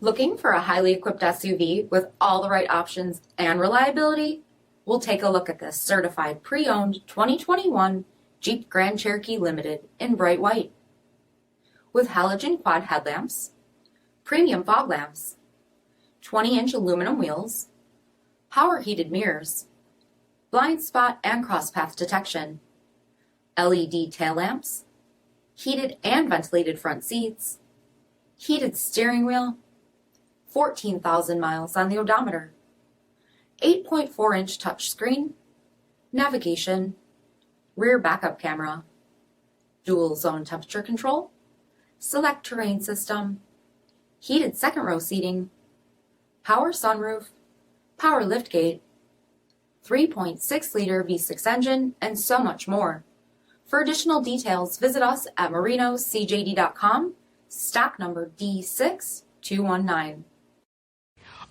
Looking for a highly equipped SUV with all the right options and reliability? We'll take a look at this certified pre-owned 2021 Jeep Grand Cherokee Limited in bright white. With halogen quad headlamps, premium fog lamps, 20-inch aluminum wheels, power heated mirrors, blind spot and crosspath detection, LED tail lamps, heated and ventilated front seats, heated steering wheel, 14,000 miles on the odometer, 8.4-inch touchscreen, navigation, rear backup camera, dual zone temperature control, SELEC-TERRAIN system, heated second row seating, power sunroof, power liftgate, 3.6-liter V6 engine, and so much more. For additional details, visit us at marinocjd.com, stock number D6219.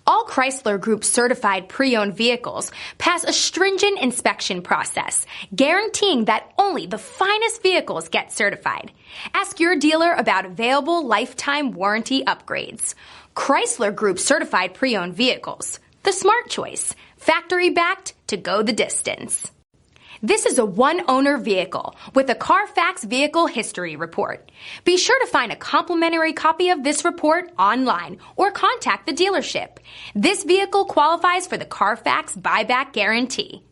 All Chrysler Group certified pre-owned vehicles pass a stringent inspection process, guaranteeing that only the finest vehicles get certified. Ask your dealer about available lifetime warranty upgrades. Chrysler Group certified pre-owned vehicles, the smart choice, factory backed to go the distance. This is a one-owner vehicle with a CARFAX vehicle history report. Be sure to find a complimentary copy of this report online or contact the dealership. This vehicle qualifies for the CARFAX buyback guarantee.